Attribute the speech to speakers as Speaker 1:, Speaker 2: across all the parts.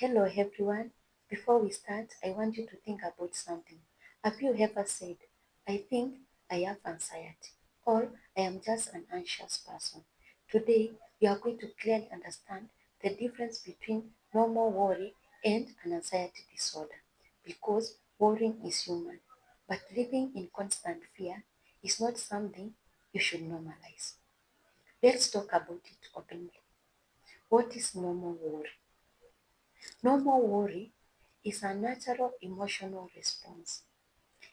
Speaker 1: Hello everyone. Before we start, I want you to think about something. Have you ever said, I think I have anxiety, or I am just an anxious person? Today, we are going to clearly understand the difference between normal worry and an anxiety disorder because worrying is human, but living in constant fear is not something you should normalize. Let's talk about it openly. What is normal worry? Normal worry is a natural emotional response.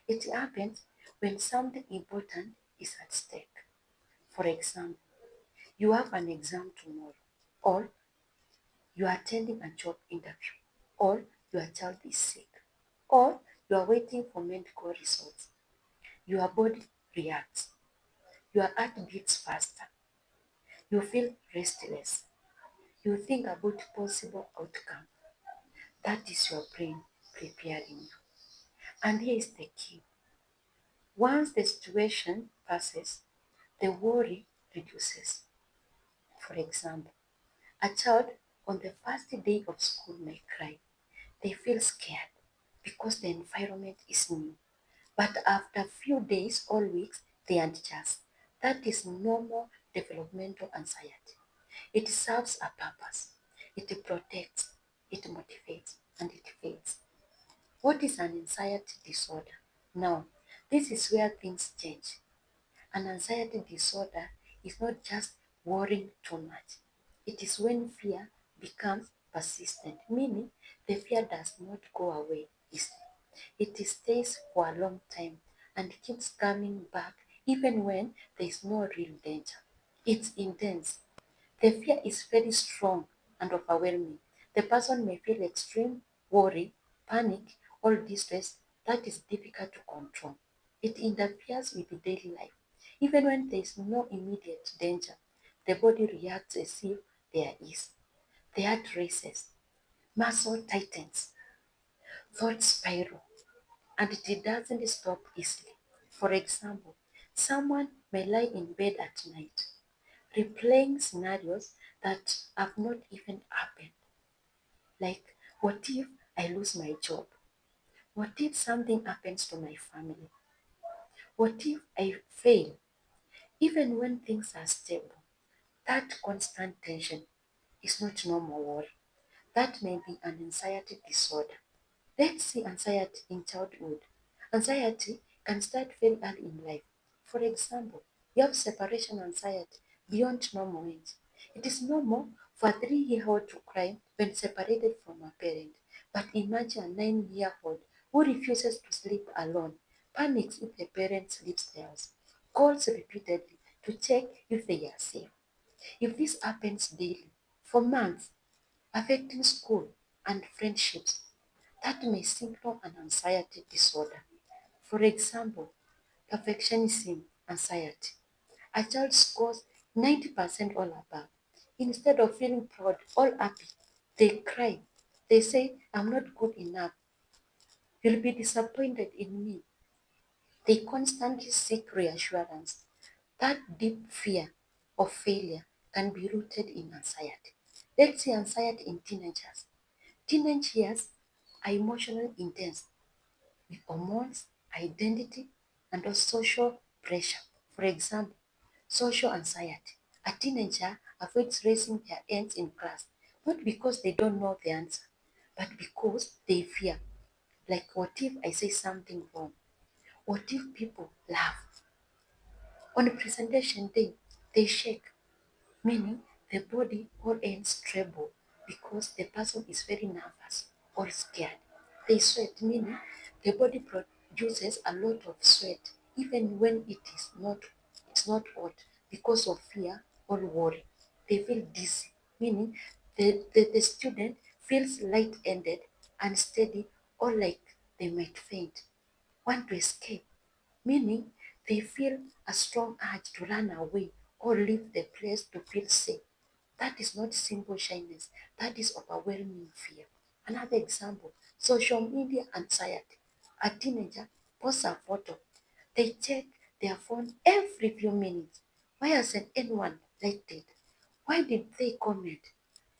Speaker 1: It happens when something important is at stake. For example, you have an exam tomorrow, or you are attending a job interview, or your child is sick, or you are waiting for medical results. Your body reacts, your heart beats faster, you feel restless, you think about possible outcome. That is your brain preparing you. And here is the key. Once the situation passes, the worry reduces. For example, a child on the first day of school may cry. They feel scared because the environment is new. But after a few days or weeks, they adjust. That is normal developmental anxiety. It serves a purpose. It protects, it motivates, and it fades. What is an anxiety disorder? Now, this is where things change. An anxiety disorder is not just worrying too much. It is when fear becomes persistent, meaning the fear does not go away easily. It stays for a long time and keeps coming back even when there is no real danger. It's intense. The fear is very strong and overwhelming. The person may feel extreme worry, panic, or distress that is difficult to control. It interferes with daily life. Even when there is no immediate danger, the body reacts as if there is. The heart races, muscle tightens, thoughts spiral, and it doesn't stop easily. For example, someone may lie in bed at night, replaying scenarios that have not even happened. Like, what if I lose my job? What if something happens to my family? What if I fail? Even when things are stable, that constant tension is not normal worry. That may be an anxiety disorder. Let's see anxiety in childhood. Anxiety can start very early in life. For example, you have separation anxiety beyond normal age. It is normal for a 3-year-old to cry when separated from a parent. But imagine a 9-year-old who refuses to sleep alone, panics if the parent sleeps theirs, calls repeatedly to check if they are safe. If this happens daily, for months, affecting school and friendships, that may signal an anxiety disorder. For example, perfectionism anxiety. A child scores 90% all above. Instead of feeling proud or happy, they cry. They say, I'm not good enough. You'll be disappointed in me. They constantly seek reassurance. That deep fear of failure can be rooted in anxiety. Let's see anxiety in teenagers. Teenage years are emotionally intense with hormones, identity, and also social pressure. For example, social anxiety. A teenager avoids raising their hands in class, not because they don't know the answer, but because they fear. Like, what if I say something wrong? What if people laugh? On a presentation day, they shake, meaning the body all ends tremble because the person is very nervous or scared. They sweat, meaning the body produces a lot of sweat even when it's not hot because of fear or worry. They feel dizzy, meaning the student feels light-ended, unsteady, or like they might faint. Want to escape, meaning they feel a strong urge to run away or leave the place to feel safe. That is not simple shyness, that is overwhelming fear. Another example, social media anxiety. A teenager posts a photo. They check their phone every few minutes. Why hasn't anyone liked it? Why did they comment?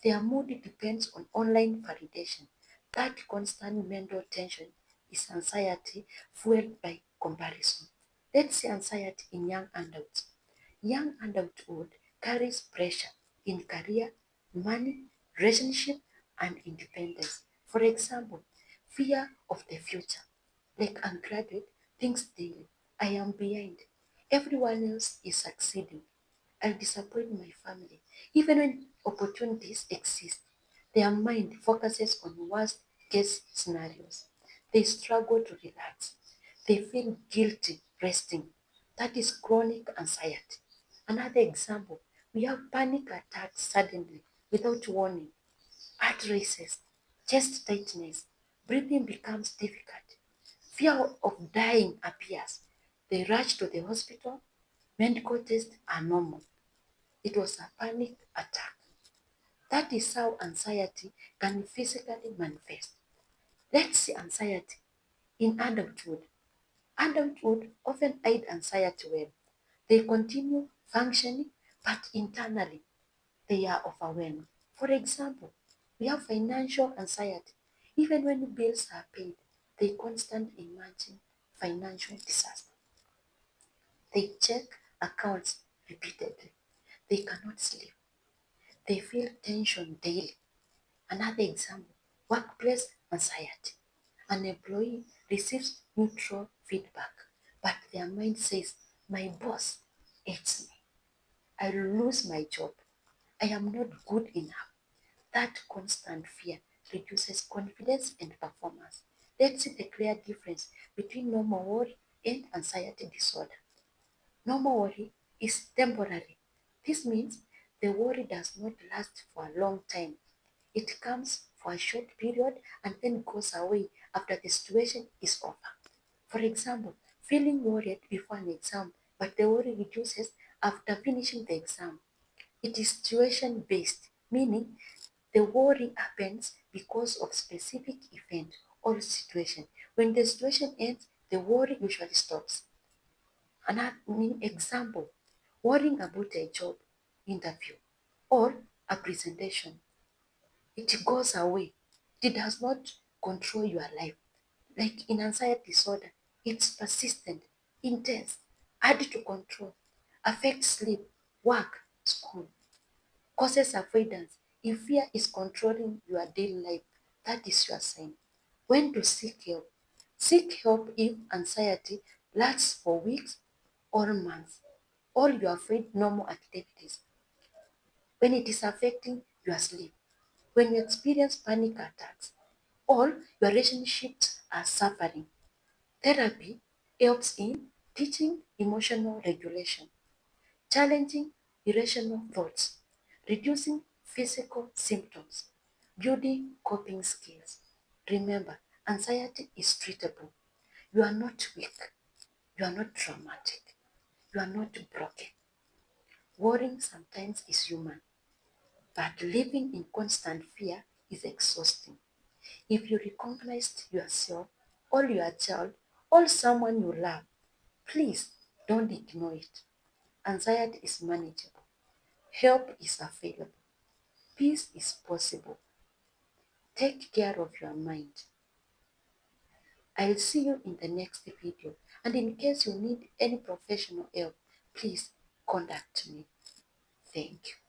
Speaker 1: Their mood depends on online validation. That constant mental tension is anxiety fueled by comparison. Let's say anxiety in young adults. Young adulthood carries pressure in career, money, relationship, and independence. For example, fear of the future. Like I'm graduate, thinks daily. I am behind. Everyone else is succeeding. I'll disappoint my family. Even when opportunities exist, their mind focuses on worst case scenarios. They struggle to relax. They feel guilty resting. That is chronic anxiety. Another example, we have panic attacks suddenly without warning. Heart races, chest tightness, breathing becomes difficult. Fear of dying appears. They rush to the hospital. Medical tests are normal. It was a panic attack. That is how anxiety can physically manifest. Let's see anxiety in adulthood. Adulthood often hide anxiety well. They continue functioning, but internally they are overwhelmed. For example, we have financial anxiety. Even when bills are paid, they constantly imagine financial disaster. They check accounts repeatedly. They cannot sleep. They feel tension daily. Another example, workplace anxiety. An employee receives neutral feedback, but their mind says, my boss hates me. I will lose my job. I am not good enough. That constant fear reduces confidence and performance. Let's see the clear difference between normal worry and anxiety disorder. Normal worry is temporary. This means the worry does not last for a long time. It comes for a short period and then goes away after the situation is over. For example, feeling worried before an exam, but the worry reduces after finishing the exam. It is situation based, meaning the worry happens because of specific event or situation. When the situation ends, the worry usually stops. Another example, worrying about a job interview or a presentation. It goes away. It does not control your life. Like in anxiety disorder, it's persistent, intense, hard to control, affects sleep, work, school, causes avoidance. If fear is controlling your daily life, that is your sign. When to seek help? Seek help if anxiety lasts for weeks or months, or you avoid normal activities. When it is affecting your sleep, when you experience panic attacks, or your relationships are suffering. Therapy helps in teaching emotional regulation, challenging irrational thoughts, reducing physical symptoms, building coping skills. Remember, anxiety is treatable. You are not weak. You are not traumatic. You are not broken. Worrying sometimes is human, but living in constant fear is exhausting. If you recognized yourself or your child or someone you love, please don't ignore it. Anxiety is manageable. Help is available. Peace is possible. Take care of your mind. I'll see you in the next video. And in case you need any professional help, please contact me. Thank you.